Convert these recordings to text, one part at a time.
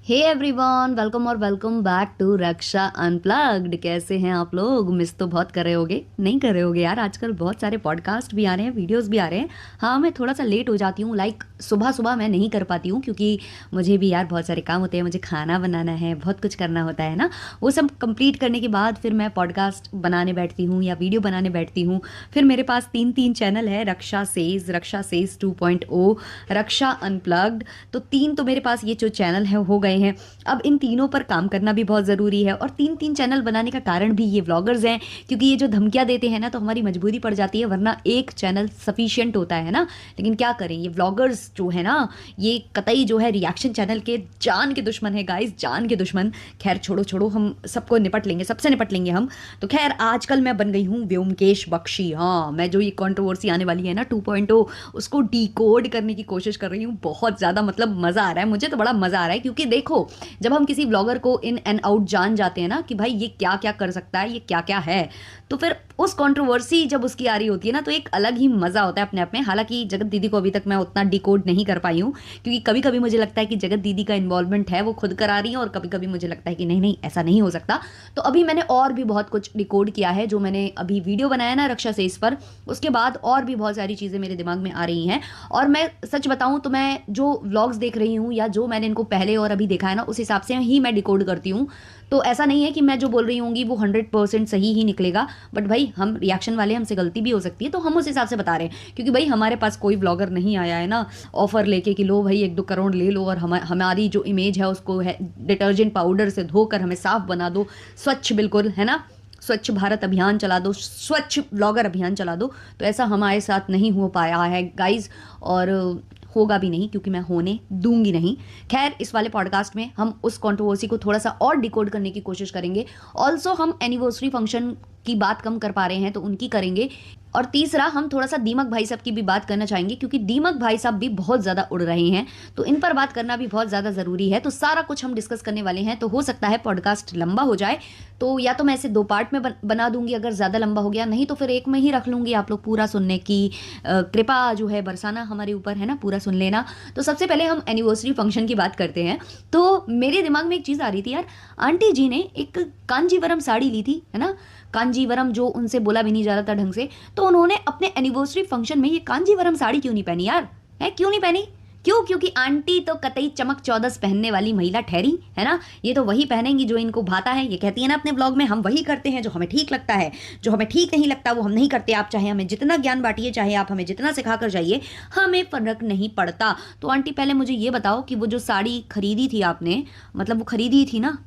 हे everyone, welcome और welcome back to Raksha unplugged. कैसे हैं आप लोग? मिस तो बहुत कर रहे होगे, नहीं कर रहे होगे यार। आजकल बहुत सारे पॉडकास्ट भी आ रहे हैं, वीडियोस भी आ रहे हैं। हाँ, मैं थोड़ा सा लेट हो जाती हूँ, लाइक सुबह सुबह मैं नहीं कर पाती हूँ क्योंकि मुझे भी यार बहुत सारे काम होते हैं। मुझे खाना बनाना है, बहुत कुछ करना होता है ना। वो सब कंप्लीट करने के बाद फिर मैं पॉडकास्ट बनाने बैठती हूँ या वीडियो बनाने बैठती हूँ। फिर मेरे पास तीन तीन चैनल है, रक्षा सेज 2.0, रक्षा अनप्लग्ड। तो तीन तो मेरे पास ये जो चैनल है हो गए हैं। अब इन तीनों पर काम करना भी बहुत ज़रूरी है, और तीन तीन चैनल बनाने का कारण भी ये व्लॉगर्स हैं, क्योंकि ये जो धमकियाँ देते हैं ना तो हमारी मजबूरी पड़ जाती है, वरना एक चैनल सफिशियंट होता है ना। लेकिन क्या करें, ये व्लॉगर्स जो है ना, ये कतई जो है रिएक्शन चैनल के जान के दुश्मन है गाइस, जान के दुश्मन। खैर छोड़ो छोड़ो, हम सबको निपट लेंगे, सबसे निपट लेंगे हम। तो खैर आजकल मैं बन गई हूँ व्योमकेश बख्शी। हाँ, मैं जो ये कंट्रोवर्सी आने वाली है ना 2.0, उसको डिकोड करने की कोशिश कर रही हूँ। बहुत ज़्यादा मतलब मज़ा आ रहा है, मुझे तो बड़ा मज़ा आ रहा है, क्योंकि देखो, जब हम किसी ब्लॉगर को इन एंड आउट जान जाते हैं ना कि भाई ये क्या क्या कर सकता है, ये क्या क्या है, तो फिर उस कंट्रोवर्सी जब उसकी आ रही होती है ना तो एक अलग ही मज़ा होता है अपने आप में। हालांकि जगत दीदी को अभी तक मैं उतना डिकोड नहीं कर पाई हूँ, क्योंकि कभी कभी मुझे लगता है कि जगत दीदी का इन्वॉल्वमेंट है, वो खुद करा रही है, और कभी कभी मुझे लगता है कि नहीं नहीं, ऐसा नहीं हो सकता। तो अभी मैंने और भी बहुत कुछ डिकोड किया है, जो मैंने अभी वीडियो बनाया ना रक्षा से इस पर, उसके बाद और भी बहुत सारी चीज़ें मेरे दिमाग में आ रही हैं। और मैं सच बताऊं तो मैं जो व्लॉग्स देख रही हूँ या जो मैंने इनको पहले और अभी देखा है ना, उस हिसाब से ही मैं डिकोड करती हूँ। तो ऐसा नहीं है कि मैं जो बोल रही होंगी वो 100% सही ही निकलेगा, बट भाई हम रिएक्शन वाले, हमसे गलती भी हो सकती है, तो हम उस हिसाब से बता रहे हैं। क्योंकि भाई हमारे पास कोई ब्लॉगर नहीं आया है ना ऑफर लेके कि लो भाई 1-2 करोड़ ले लो और हमारी जो इमेज है उसको है डिटर्जेंट पाउडर से धोकर हमें साफ बना दो, स्वच्छ बिल्कुल, है ना। स्वच्छ भारत अभियान चला दो, स्वच्छ ब्लॉगर अभियान चला दो। तो ऐसा हमारे साथ नहीं हो पाया है गाइज, और होगा भी नहीं, क्योंकि मैं होने दूंगी नहीं। खैर इस वाले पॉडकास्ट में हम उस कंट्रोवर्सी को थोड़ा सा और डिकोड करने की कोशिश करेंगे। ऑल्सो हम एनिवर्सरी फंक्शन की बात कम कर पा रहे हैं तो उनकी करेंगे। और तीसरा, हम थोड़ा सा दीमक भाई साहब की भी बात करना चाहेंगे, क्योंकि दीमक भाई साहब भी बहुत ज़्यादा उड़ रहे हैं, तो इन पर बात करना भी बहुत ज़्यादा ज़रूरी है। तो सारा कुछ हम डिस्कस करने वाले हैं। तो हो सकता है पॉडकास्ट लंबा हो जाए, तो या तो मैं इसे 2 पार्ट में बना दूंगी अगर ज़्यादा लंबा हो गया, नहीं तो फिर एक में ही रख लूंगी। आप लोग पूरा सुनने की कृपा जो है बरसाना हमारे ऊपर, है ना, पूरा सुन लेना। तो सबसे पहले हम एनिवर्सरी फंक्शन की बात करते हैं। तो मेरे दिमाग में एक चीज़ आ रही थी यार, आंटी जी ने एक कांजीवरम साड़ी ली थी, है ना, कांजीवरम, जो उनसे बोला भी नहीं जा रहा था ढंग से, तो उन्होंने अपने एनिवर्सरी फंक्शन में ये कांजीवरम साड़ी क्यों नहीं पहनी यार? है क्यों नहीं पहनी? क्यों? क्योंकि आंटी तो कतई चमक चौदस पहनने वाली महिला ठहरी, है ना। ये तो वही पहनेंगी जो इनको भाता है। ये कहती है ना अपने ब्लॉग में, हम वही करते हैं जो हमें ठीक लगता है, जो हमें ठीक नहीं लगता वो हम नहीं करते। आप चाहे हमें जितना ज्ञान बांटिए, चाहे आप हमें जितना सिखा कर जाइए, हमें फर्क नहीं पड़ता। तो आंटी पहले मुझे ये बताओ कि वो जो साड़ी खरीदी थी आपने, मतलब वो खरीदी थी ना,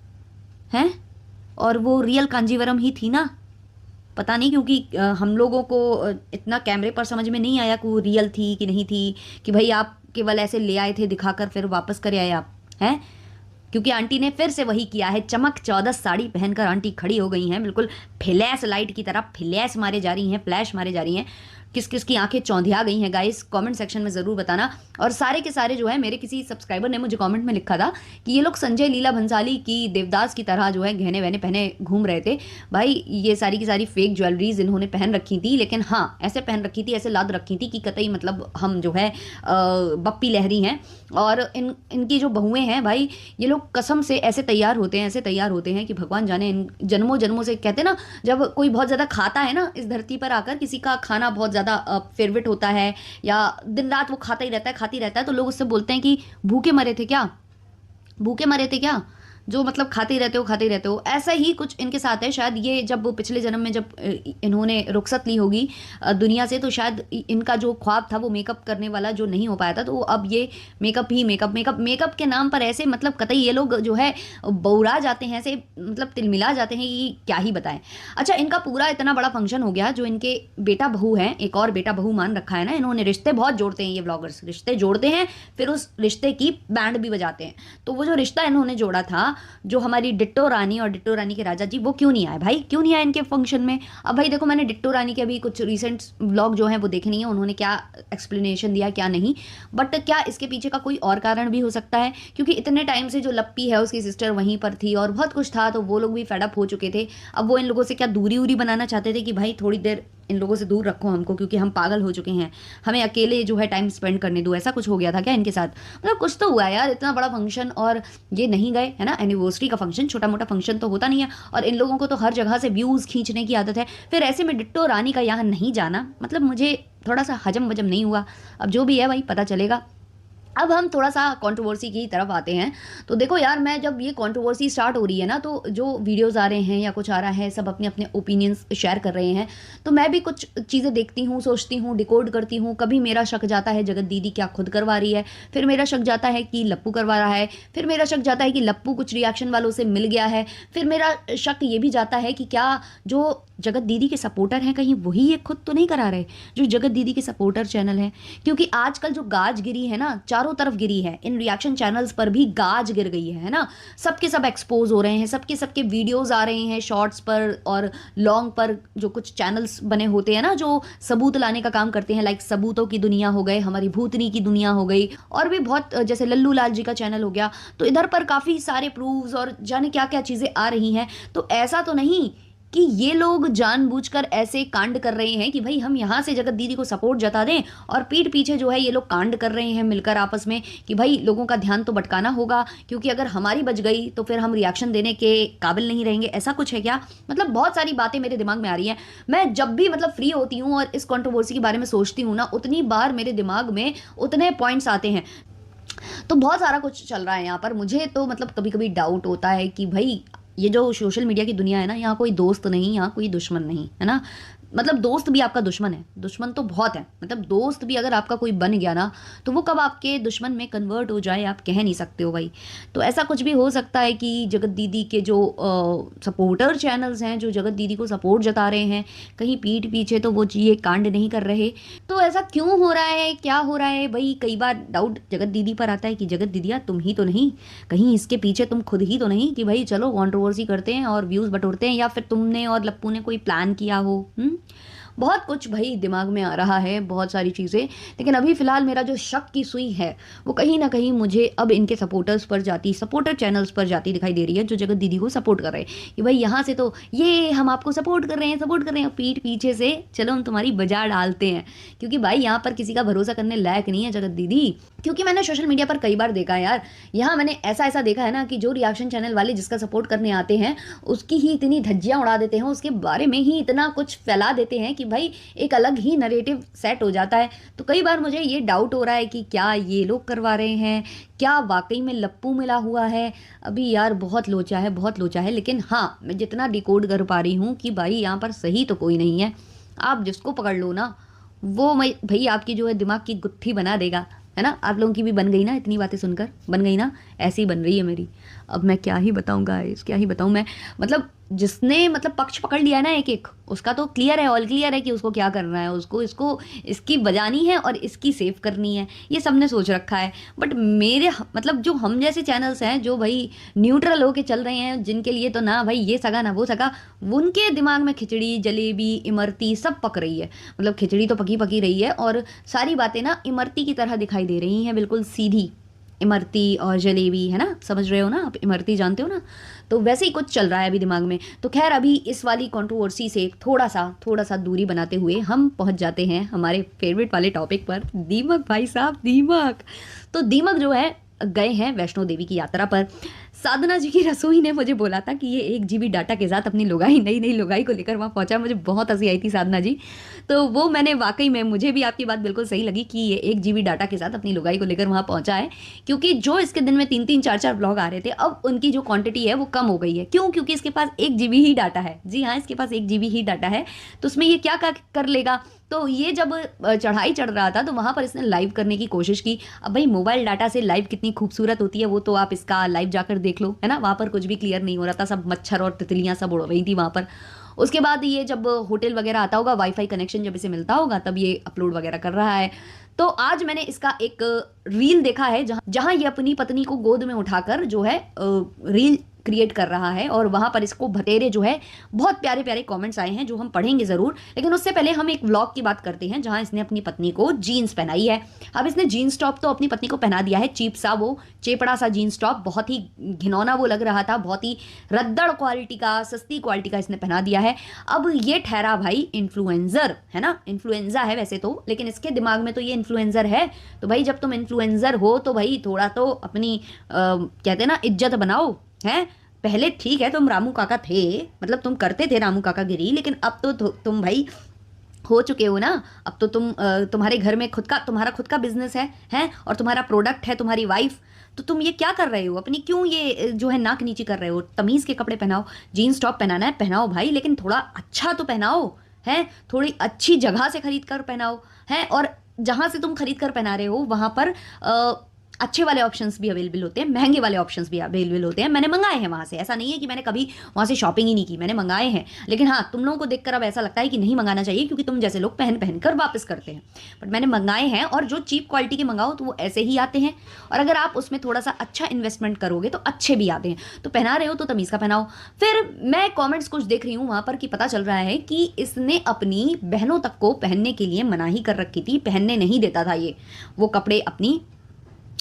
है, और वो रियल कांजीवरम ही थी ना? पता नहीं, क्योंकि हम लोगों को इतना कैमरे पर समझ में नहीं आया कि वो रियल थी कि नहीं थी, कि भाई आप केवल ऐसे ले आए थे दिखाकर फिर वापस कर आए आप, हैं। क्योंकि आंटी ने फिर से वही किया है, चमक चौदस साड़ी पहनकर आंटी खड़ी हो गई हैं, बिल्कुल फ्लैश लाइट की तरह फ्लैश मारे जा रही हैं, फ्लैश मारे जा रही हैं। किस किस की आंखें चौंधिया गई हैं गाइस, कमेंट सेक्शन में ज़रूर बताना। और सारे के सारे जो है, मेरे किसी सब्सक्राइबर ने मुझे कमेंट में लिखा था कि ये लोग संजय लीला भंसाली की देवदास की तरह जो है गहने वहने पहने घूम रहे थे। भाई ये सारी की सारी फेक ज्वेलरीज इन्होंने पहन रखी थी, लेकिन हाँ ऐसे पहन रखी थी, ऐसे लाद रखी थी कि कतई मतलब हम जो है बप्पी लहरी हैं। और इनकी जो बहुएं हैं भाई, ये लोग कसम से ऐसे तैयार होते हैं, ऐसे तैयार होते हैं कि भगवान जाने, इन जन्मों जन्मों से, कहते हैं ना जब कोई बहुत ज़्यादा खाता है ना इस धरती पर आकर, किसी का खाना बहुत ज़्यादा फेवरेट होता है, या दिन रात वो खाता ही रहता है, खाती रहता है, तो लोग उससे बोलते हैं कि भूखे मरे थे क्या, भूखे मरे थे क्या, जो मतलब खाते ही रहते हो, खाते ही रहते हो। ऐसा ही कुछ इनके साथ है। शायद ये जब वो पिछले जन्म में जब इन्होंने रुखसत ली होगी दुनिया से, तो शायद इनका जो ख्वाब था वो मेकअप करने वाला जो नहीं हो पाया था, तो अब ये मेकअप ही मेकअप, मेकअप मेकअप के नाम पर ऐसे मतलब कतई ये लोग जो है बौरा जाते हैं, ऐसे मतलब तिलमिला जाते हैं कि क्या ही बताएं। अच्छा, इनका पूरा इतना बड़ा फंक्शन हो गया, जो इनके बेटा बहू हैं, एक और बेटा बहू मान रखा है ना इन्होंने। रिश्ते बहुत जोड़ते हैं ये ब्लॉगर्स, रिश्ते जोड़ते हैं, फिर उस रिश्ते की बैंड भी बजाते हैं। तो वो जो रिश्ता इन्होंने जोड़ा था, जो हमारी डिट्टो रानी और डिट्टो रानी के राजा जी, वो क्यों नहीं आए भाई, क्यों नहीं आए इनके फंक्शन में? अब भाई देखो, मैंने डिट्टो रानी के अभी कुछ रिसेंट व्लॉग जो है वो देखे नहीं है, उन्होंने क्या एक्सप्लेनेशन दिया क्या नहीं, बट क्या इसके पीछे का कोई और कारण भी हो सकता है? क्योंकि इतने टाइम से जो लप्पी है उसकी सिस्टर वहीं पर थी और बहुत कुछ था, तो वो लोग भी फेडअप हो चुके थे। अब वो इन लोगों से क्या दूरी उरी बनाना चाहते थे कि भाई थोड़ी देर इन लोगों से दूर रखो हमको, क्योंकि हम पागल हो चुके हैं, हमें अकेले जो है टाइम स्पेंड करने दो। ऐसा कुछ हो गया था क्या इनके साथ? मतलब कुछ तो हुआ यार, इतना बड़ा फंक्शन और ये नहीं गए, है ना? एनिवर्सरी का फंक्शन, छोटा मोटा फंक्शन तो होता नहीं है, और इन लोगों को तो हर जगह से व्यूज़ खींचने की आदत है। फिर ऐसे में डिट्टो रानी का यहाँ नहीं जाना, मतलब मुझे थोड़ा सा हजम वजम नहीं हुआ। अब जो भी है भाई पता चलेगा। अब हम थोड़ा सा कंट्रोवर्सी की तरफ आते हैं। तो देखो यार, मैं जब ये कंट्रोवर्सी स्टार्ट हो रही है ना, तो जो वीडियोस आ रहे हैं या कुछ आ रहा है, सब अपने अपने ओपिनियंस शेयर कर रहे हैं, तो मैं भी कुछ चीज़ें देखती हूँ, सोचती हूँ, डिकोड करती हूँ। कभी मेरा शक जाता है जगत दीदी क्या खुद करवा रही है, फिर मेरा शक जाता है कि लप्पू करवा रहा है, फिर मेरा शक जाता है कि लप्पू कुछ रिएक्शन वालों से मिल गया है, फिर मेरा शक ये भी जाता है कि क्या जो जगत दीदी के सपोर्टर हैं कहीं वही ये खुद तो नहीं करा रहे, जो जगत दीदी के सपोर्टर चैनल हैं। क्योंकि आजकल जो गाज गिरी है ना, चारों तरफ गिरी है, इन रिएक्शन चैनल्स पर भी गाज गिर गई है ना? सबके सब एक्सपोज हो रहे हैं, सबके सबके वीडियोस आ रहे हैं शॉर्ट्स पर और लॉन्ग पर। जो कुछ चैनल्स बने होते हैं ना, जो सबूत लाने का काम करते हैं, लाइक सबूतों की दुनिया हो गए, हमारी भूतनी की दुनिया हो गई, और भी बहुत, जैसे लल्लू लाल जी का चैनल हो गया, तो इधर पर काफ़ी सारे प्रूफ्स और जाने क्या क्या चीज़ें आ रही हैं। तो ऐसा तो नहीं कि ये लोग जानबूझकर ऐसे कांड कर रहे हैं कि भाई हम यहाँ से जगत दीदी को सपोर्ट जता दें, और पीठ पीछे जो है ये लोग कांड कर रहे हैं मिलकर आपस में कि भाई लोगों का ध्यान तो भटकाना होगा, क्योंकि अगर हमारी बच गई तो फिर हम रिएक्शन देने के काबिल नहीं रहेंगे। ऐसा कुछ है क्या? मतलब बहुत सारी बातें मेरे दिमाग में आ रही हैं। मैं जब भी मतलब फ्री होती हूँ और इस कंट्रोवर्सी के बारे में सोचती हूँ ना, उतनी बार मेरे दिमाग में उतने पॉइंट्स आते हैं। तो बहुत सारा कुछ चल रहा है यहाँ पर। मुझे तो मतलब कभी कभी डाउट होता है कि भाई ये जो सोशल मीडिया की दुनिया है ना, यहाँ कोई दोस्त नहीं, यहाँ कोई दुश्मन नहीं, है ना? मतलब दोस्त भी आपका दुश्मन है, दुश्मन तो बहुत है। मतलब दोस्त भी अगर आपका कोई बन गया ना, तो वो कब आपके दुश्मन में कन्वर्ट हो जाए आप कह नहीं सकते हो भाई। तो ऐसा कुछ भी हो सकता है कि जगत दीदी के जो सपोर्टर चैनल्स हैं, जो जगत दीदी को सपोर्ट जता रहे हैं, कहीं पीठ पीछे तो वो ये कांड नहीं कर रहे। तो ऐसा क्यों हो रहा है, क्या हो रहा है भाई? कई बार डाउट जगत दीदी पर आता है कि जगत दीदिया तुम ही तो नहीं, कहीं इसके पीछे तुम खुद ही तो नहीं कि भाई चलो कंट्रोवर्सी करते हैं और व्यूज़ बटोरते हैं, या फिर तुमने और लप्पू ने कोई प्लान किया हो। बहुत कुछ भाई दिमाग में आ रहा है, बहुत सारी चीज़ें। लेकिन अभी फ़िलहाल मेरा जो शक की सुई है वो कहीं ना कहीं मुझे अब इनके सपोर्टर्स पर जाती, सपोर्टर चैनल्स पर जाती दिखाई दे रही है, जो जगत दीदी को सपोर्ट कर रहे हैं कि भाई यहाँ से तो ये हम आपको सपोर्ट कर रहे हैं, सपोर्ट कर रहे हैं, पीठ पीछे से चलो हम तुम्हारी बजा डालते हैं। क्योंकि भाई यहाँ पर किसी का भरोसा करने लायक नहीं है जगत दीदी। क्योंकि मैंने सोशल मीडिया पर कई बार देखा है यार, यहाँ मैंने ऐसा देखा है ना कि जो रिएक्शन चैनल वाले जिसका सपोर्ट करने आते हैं उसकी ही इतनी धज्जियाँ उड़ा देते हैं, उसके बारे में ही इतना कुछ फैला देते हैं कि भाई एक अलग ही नरेटिव सेट हो जाता है। तो कई बार मुझे ये डाउट हो रहा है कि क्या ये लोग करवा रहे हैं, क्या वाकई में लप्पू मिला हुआ है? अभी यार बहुत लोचा है, बहुत लोचा है। लेकिन हाँ, मैं जितना डिकोड कर पा रही हूँ कि भाई यहाँ पर सही तो कोई नहीं है। आप जिसको पकड़ लो ना, वो मैं भाई आपकी जो है दिमाग की गुत्थी बना देगा, है ना? आप लोगों की भी बन गई ना, इतनी बातें सुनकर बन गई ना? ऐसी ही बन रही है मेरी। अब मैं क्या ही बताऊँ गाइस, क्या ही बताऊँ मैं। मतलब जिसने मतलब पक्ष पकड़ लिया ना एक एक, उसका तो क्लियर है, ऑल क्लियर है कि उसको क्या करना है, उसको इसको इसकी बजानी है और इसकी सेव करनी है, ये सबने सोच रखा है। बट मेरे मतलब जो हम जैसे चैनल्स हैं, जो भाई न्यूट्रल होके चल रहे हैं, जिनके लिए तो ना भाई ये सगा ना वो सगा, उनके दिमाग में खिचड़ी जलेबी इमरती सब पक रही है। मतलब खिचड़ी तो पकी पकी रही है और सारी बातें ना इमरती की तरह दिखाई दे रही हैं, बिल्कुल सीधी इमरती और जलेबी, है ना? समझ रहे हो ना आप? इमरती जानते हो ना? तो वैसे ही कुछ चल रहा है अभी दिमाग में। तो खैर अभी इस वाली कंट्रोवर्सी से थोड़ा सा दूरी बनाते हुए हम पहुंच जाते हैं हमारे फेवरेट वाले टॉपिक पर। दीमक भाई साहब, दीमक। तो दीमक जो है गए हैं वैष्णो देवी की यात्रा पर। साधना जी की रसोई ने मुझे बोला था कि ये 1 GB डाटा के साथ अपनी लुगाई, नई लुगाई को लेकर वहाँ पहुँचा। मुझे बहुत हंसी आई थी साधना जी। तो वो मैंने वाकई में, मुझे भी आपकी बात बिल्कुल सही लगी कि ये 1 GB डाटा के साथ अपनी लुगाई को लेकर वहाँ पहुँचा है। क्योंकि जो इसके दिन में 3-3 4-4 ब्लॉग आ रहे थे, अब उनकी जो क्वांटिटी है वो कम हो गई है। क्यों? क्योंकि इसके पास 1 GB ही डाटा है। जी हाँ, इसके पास 1 GB ही डाटा है। तो उसमें ये क्या कर लेगा? तो ये जब चढ़ाई चढ़ रहा था तो वहाँ पर इसने लाइव करने की कोशिश की। अब भाई मोबाइल डाटा से लाइव कितनी खूबसूरत होती है वो तो आप इसका लाइव जाकर देख लो, है ना? वहाँ पर कुछ भी क्लियर नहीं हो रहा था, सब मच्छर और तितलियाँ सब उड़ रही थी वहाँ पर। उसके बाद ये जब होटल वगैरह आता होगा, वाईफाई कनेक्शन जब इसे मिलता होगा, तब ये अपलोड वगैरह कर रहा है। तो आज मैंने इसका एक रील देखा है जहाँ ये अपनी पत्नी को गोद में उठाकर जो है रील क्रिएट कर रहा है और वहाँ पर इसको भतेरे जो है बहुत प्यारे प्यारे कमेंट्स आए हैं जो हम पढ़ेंगे ज़रूर। लेकिन उससे पहले हम एक व्लॉग की बात करते हैं जहाँ इसने अपनी पत्नी को जीन्स पहनाई है। अब इसने जीन्स टॉप तो अपनी पत्नी को पहना दिया है, चीप सा वो चेपड़ा सा जीन्स टॉप, बहुत ही घिनौना वो लग रहा था, बहुत ही रद्दड़ क्वालिटी का, सस्ती क्वालिटी का इसने पहना दिया है। अब ये ठहरा भाई इन्फ्लुएंसर, है ना, इन्फ्लुएंजा है वैसे तो, लेकिन इसके दिमाग में तो ये इन्फ्लुएंसर है। तो भाई जब तुम इन्फ्लुएंसर हो तो भाई थोड़ा तो अपनी कहते हैं ना इज्जत बनाओ, है। पहले ठीक है तुम रामू काका थे, मतलब तुम करते थे रामू काका गिरी, लेकिन अब तो तुम भाई हो चुके हो ना। अब तो तुम्हारे घर में तुम्हारा खुद का बिजनेस है और तुम्हारा प्रोडक्ट है तुम्हारी वाइफ। तो तुम ये क्या कर रहे हो, अपनी क्यों ये जो है नाक नीची कर रहे हो। तमीज़ के कपड़े पहनाओ, जीन्स टॉप पहनाना है पहनाओ भाई, लेकिन थोड़ा अच्छा तो पहनाओ, है, थोड़ी अच्छी जगह से खरीद कर पहनाओ, है। और जहाँ से तुम खरीद कर पहना रहे हो वहाँ पर अच्छे वाले ऑप्शंस भी अवेलेबल होते हैं, महंगे वाले ऑप्शंस भी अवेलेबल होते हैं। मैंने मंगाए हैं वहाँ से, ऐसा नहीं है कि मैंने कभी वहाँ से शॉपिंग ही नहीं की, मैंने मंगाए हैं। लेकिन हाँ, तुम लोगों को देखकर अब ऐसा लगता है कि नहीं मंगाना चाहिए क्योंकि तुम जैसे लोग पहन पहन कर वापस करते हैं। बट मैंने मंगाए हैं और जो चीप क्वालिटी के मंगाओ तो वो ऐसे ही आते हैं, और अगर आप उसमें थोड़ा सा अच्छा इन्वेस्टमेंट करोगे तो अच्छे भी आते हैं। तो पहना रहे हो तो तमीज़ का पहनाओ। फिर मैं कॉमेंट्स कुछ देख रही हूँ वहाँ पर कि पता चल रहा है कि इसने अपनी बहनों तक को पहनने के लिए मनाही कर रखी थी, पहनने नहीं देता था ये वो कपड़े, अपनी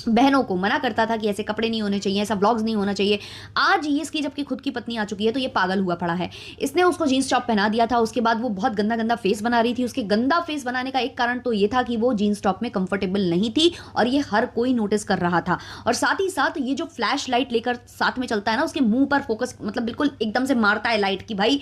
बहनों को मना करता था कि ऐसे कपड़े नहीं होने चाहिए, ऐसा व्लॉग्स नहीं होना चाहिए। आज ये इसकी जबकि खुद की पत्नी आ चुकी है तो ये पागल हुआ पड़ा है। इसने उसको जीन्स टॉप पहना दिया था, उसके बाद वो बहुत गंदा गंदा फेस बना रही थी। उसके गंदा फेस बनाने का एक कारण तो ये था कि वो जीन्स टॉप में कंफर्टेबल नहीं थी और ये हर कोई नोटिस कर रहा था। और साथ ही साथ ये जो फ्लैश लाइट लेकर साथ में चलता है ना, उसके मुंह पर फोकस, मतलब बिल्कुल एकदम से मारता है लाइट कि भाई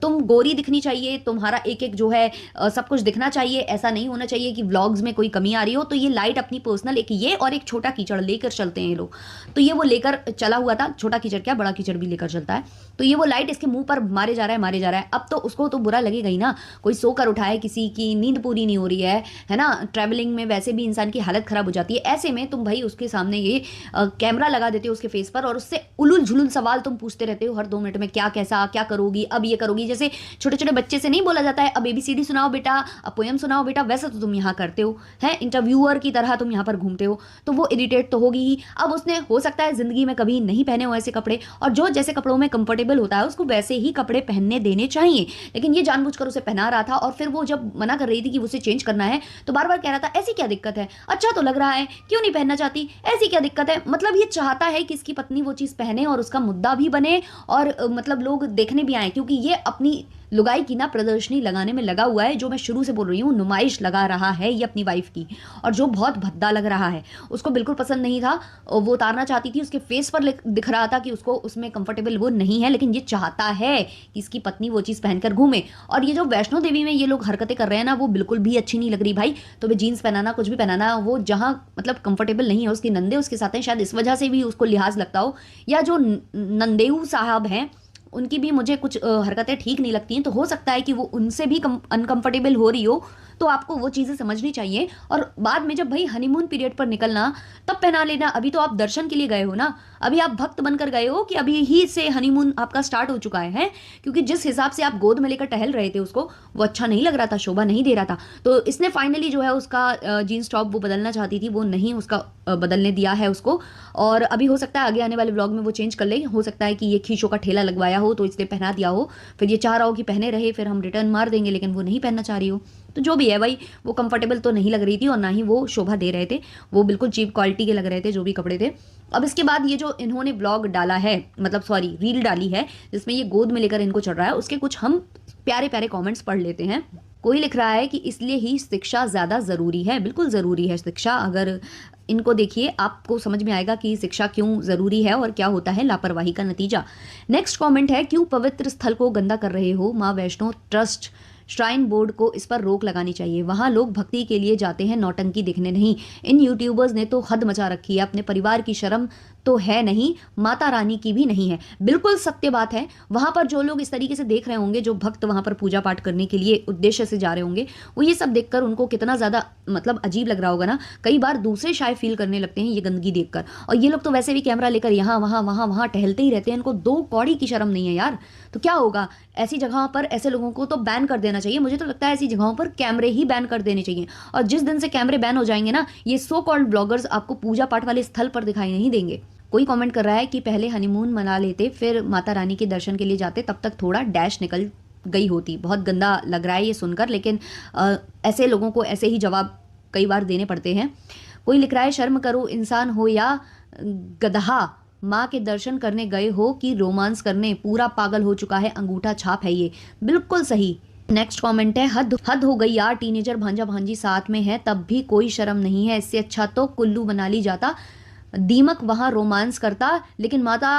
तुम गोरी दिखनी चाहिए, तुम्हारा एक एक जो है सब कुछ दिखना चाहिए, ऐसा नहीं होना चाहिए कि व्लॉग्स में कोई कमी आ रही हो। तो ये लाइट अपनी पर्सनल एक ये और एक छोटा कीचड़ लेकर चलते हैं ये लोग। तो ये वो लेकर चला हुआ था, छोटा कीचड़ क्या बड़ा कीचड़ भी लेकर चलता है। तो ये वो लाइट इसके मुंह पर मारे जा रहा है। अब तो उसको तो बुरा लगेगा ही ना, कोई सोकर उठाए, किसी की नींद पूरी नहीं हो रही है ना। ट्रैवलिंग में वैसे भी इंसान की हालत खराब हो जाती है, ऐसे में तुम भाई उसके सामने ये कैमरा लगा देते हो उसके फेस पर और उससे उलुल झुलुल सवाल तुम पूछते रहते हो हर 2 मिनट में, क्या कैसा क्या करोगी, अब ये करोगी। जैसे छोटे छोटे बच्चे से नहीं बोला जाता है अब ABCD सुनाओ बेटा, अब पोएम सुनाओ बेटा, वैसे तो तुम यहाँ करते हो, है, इंटरव्यूअर की तरह तुम यहाँ पर घूमते हो। तो वो इरिटेट तो होगी ही। अब उसने हो सकता है जिंदगी में कभी नहीं पहने हो ऐसे कपड़े, और जो जैसे कपड़ों में कंफर्टेबल होता है उसको वैसे ही कपड़े पहनने देने चाहिए। लेकिन ये जानबूझकर उसे पहना रहा था और फिर वो जब मना कर रही थी कि उसे चेंज करना है तो बार बार कह रहा था ऐसी क्या दिक्कत है, अच्छा तो लग रहा है, क्यों नहीं पहनना चाहती, ऐसी क्या दिक्कत है। मतलब ये चाहता है कि इसकी पत्नी वो चीज़ पहने और उसका मुद्दा भी बने और मतलब लोग देखने भी आए, क्योंकि ये अपनी लुगाई की ना प्रदर्शनी लगाने में लगा हुआ है, जो मैं शुरू से बोल रही हूँ, नुमाइश लगा रहा है ये अपनी वाइफ की, और जो बहुत भद्दा लग रहा है। उसको बिल्कुल पसंद नहीं था, वो उतारना चाहती थी, उसके फेस पर दिख रहा था कि उसको उसमें कंफर्टेबल वो नहीं है, लेकिन ये चाहता है कि इसकी पत्नी वो चीज़ पहनकर घूमे। और ये जो वैष्णो देवी में ये लोग हरकतें कर रहे हैं ना, वो बिल्कुल भी अच्छी नहीं लग रही भाई। तो वे जीन्स पहनाना, कुछ भी पहनाना, वो जहाँ मतलब कंफर्टेबल नहीं है, उसके नंदे उसके साथ हैं, शायद इस वजह से भी उसको लिहाज लगता हो, या जो नंदेऊ साहब हैं उनकी भी मुझे कुछ हरकतें ठीक नहीं लगती हैं। तो हो सकता है कि वो उनसे भी अनकंफर्टेबल हो रही हो, तो आपको वो चीज़ें समझनी चाहिए। और बाद में जब भाई हनीमून पीरियड पर निकलना तब पहना लेना। अभी तो आप दर्शन के लिए गए हो ना, अभी आप भक्त बनकर गए हो कि अभी ही से हनीमून आपका स्टार्ट हो चुका है। क्योंकि जिस हिसाब से आप गोद में लेकर टहल रहे थे उसको, वो अच्छा नहीं लग रहा था, शोभा नहीं दे रहा था। तो इसने फाइनली जो है उसका जीन्स टॉप वो बदलना चाहती थी, वो नहीं उसका बदलने दिया है उसको। और अभी हो सकता है आगे आने वाले व्लॉग में वो चेंज कर ले, हो सकता है कि ये खींचों का ठेला लगवाया हो तो इसलिए पहना दिया हो, फिर ये चाह रहा हो कि पहने रहे, फिर हम रिटर्न मार देंगे, लेकिन वो नहीं पहनना चाह रही हो। तो जो भी है भाई, वो कंफर्टेबल तो नहीं लग रही थी और ना ही वो शोभा दे रहे थे, वो बिल्कुल चीप क्वालिटी के लग रहे थे जो भी कपड़े थे। अब इसके बाद ये जो इन्होंने ब्लॉग डाला है, मतलब सॉरी रील डाली है, जिसमें ये गोद में लेकर इनको चल रहा है, उसके कुछ हम प्यारे प्यारे कमेंट्स पढ़ लेते हैं। कोई लिख रहा है कि इसलिए ही शिक्षा ज़्यादा ज़रूरी है। बिल्कुल ज़रूरी है शिक्षा, अगर इनको देखिए आपको समझ में आएगा कि शिक्षा क्यों ज़रूरी है और क्या होता है लापरवाही का नतीजा। नेक्स्ट कमेंट है, क्यों पवित्र स्थल को गंदा कर रहे हो, माँ वैष्णो ट्रस्ट श्राइन बोर्ड को इस पर रोक लगानी चाहिए। वहाँ लोग भक्ति के लिए जाते हैं, नौटंकी दिखने नहीं। इन यूट्यूबर्स ने तो हद मचा रखी है, अपने परिवार की शर्म तो है नहीं, माता रानी की भी नहीं है। बिल्कुल सत्य बात है। वहाँ पर जो लोग इस तरीके से देख रहे होंगे, जो भक्त वहाँ पर पूजा पाठ करने के लिए उद्देश्य से जा रहे होंगे, वो ये सब देखकर उनको कितना ज़्यादा मतलब अजीब लग रहा होगा ना। कई बार दूसरे शायद फील करने लगते हैं ये गंदगी देखकर। और ये लोग तो वैसे भी कैमरा लेकर यहाँ वहाँ वहाँ वहाँ टहलते ही रहते हैं, इनको 2 कौड़ी की शर्म नहीं है यार। तो क्या होगा, ऐसी जगहों पर ऐसे लोगों को तो बैन कर देना चाहिए। मुझे तो लगता है ऐसी जगहों पर कैमरे ही बैन कर देने चाहिए। और जिस दिन से कैमरे बैन हो जाएंगे ना, ये सो कॉल्ड ब्लॉगर्स आपको पूजा पाठ वाले स्थल पर दिखाई नहीं देंगे। कोई कमेंट कर रहा है कि पहले हनीमून मना लेते फिर माता रानी के दर्शन के लिए जाते, तब तक थोड़ा डैश निकल गई होती। बहुत गंदा लग रहा है ये सुनकर, लेकिन ऐसे लोगों को ऐसे ही जवाब कई बार देने पड़ते हैं। कोई लिख रहा है शर्म करो, इंसान हो या गधा, माँ के दर्शन करने गए हो कि रोमांस करने, पूरा पागल हो चुका है, अंगूठा छाप है ये। बिल्कुल सही। नेक्स्ट कमेंट है, हद हद हो गई यार, टीनेजर भांजा भांजी साथ में है तब भी कोई शर्म नहीं है, इससे अच्छा तो कुल्लू मनाली जाता, दीमक वहाँ रोमांस करता, लेकिन माता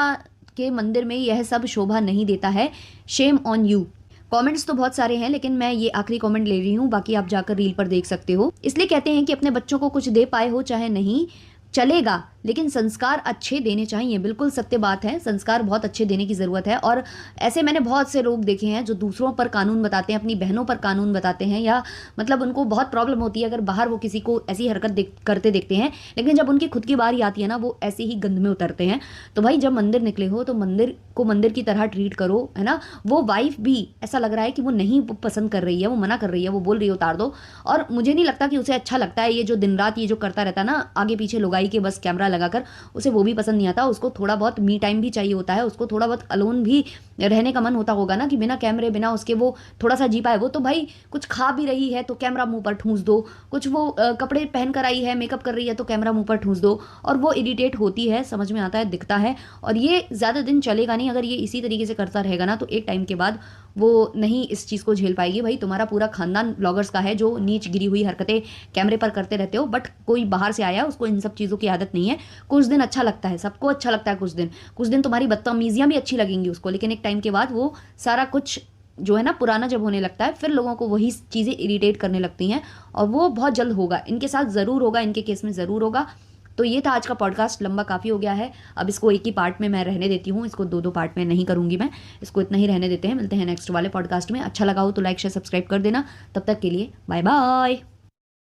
के मंदिर में यह सब शोभा नहीं देता है, शेम ऑन यू। कमेंट्स तो बहुत सारे हैं, लेकिन मैं ये आखिरी कमेंट ले रही हूँ, बाकी आप जाकर रील पर देख सकते हो। इसलिए कहते हैं कि अपने बच्चों को कुछ दे पाए हो चाहे नहीं चलेगा, लेकिन संस्कार अच्छे देने चाहिए। बिल्कुल सत्य बात है, संस्कार बहुत अच्छे देने की ज़रूरत है। और ऐसे मैंने बहुत से लोग देखे हैं जो दूसरों पर कानून बताते हैं, अपनी बहनों पर कानून बताते हैं, या मतलब उनको बहुत प्रॉब्लम होती है अगर बाहर वो किसी को ऐसी हरकत करते देखते हैं, लेकिन जब उनकी खुद की बारी आती है ना, वो ऐसे ही गंद में उतरते हैं। तो भाई जब मंदिर निकले हो तो मंदिर को मंदिर की तरह ट्रीट करो, है ना। वो वाइफ भी ऐसा लग रहा है कि वो नहीं पसंद कर रही है, वो मना कर रही है, वो बोल रही है उतार दो, और मुझे नहीं लगता कि उसे अच्छा लगता है ये जो दिन रात ये जो करता रहता है ना, आगे पीछे लुगाई के बस कैमरा लगाकर, उसे वो भी पसंद नहीं आता। उसको थोड़ा बहुत मी टाइम भी चाहिए होता है, उसको थोड़ा बहुत अलोन भी रहने का मन होता होगा ना, कि बिना कैमरे बिना उसके वो थोड़ा सा जी पाए। वो तो भाई कुछ खा भी रही है तो कैमरा मुंह पर ठूंस दो, कुछ वो कपड़े पहन कर आई है, मेकअप कर रही है तो कैमरा मुंह पर ठूंस दो, और वो इरिटेट होती है, समझ में आता है, दिखता है। और ये ज़्यादा दिन चलेगा नहीं, अगर ये इसी तरीके से करता रहेगा ना, तो एक टाइम के बाद वो नहीं इस चीज़ को झेल पाएगी। भाई तुम्हारा पूरा खानदान ब्लॉगर्स का है जो नीच गिरी हुई हरकतें कैमरे पर करते रहते हो, बट कोई बाहर से आया उसको इन सब चीज़ों की आदत नहीं है। कुछ दिन अच्छा लगता है, सबको अच्छा लगता है, कुछ दिन तुम्हारी बदतमीजियाँ भी अच्छी लगेंगी उसको, लेकिन एक टाइम के बाद वो सारा कुछ जो है ना पुराना जब होने लगता है, फिर लोगों को वही चीज़ें इरिटेट करने लगती हैं, और वो बहुत जल्द होगा, इनके साथ ज़रूर होगा, इनके केस में ज़रूर होगा। तो ये था आज का पॉडकास्ट, लंबा काफ़ी हो गया है, अब इसको एक ही पार्ट में मैं रहने देती हूँ, इसको 2-2 पार्ट में नहीं करूँगी मैं, इसको इतना ही रहने देते हैं। मिलते हैं नेक्स्ट वाले पॉडकास्ट में। अच्छा लगा हो तो लाइक शेयर सब्सक्राइब कर देना। तब तक के लिए बाय बाय।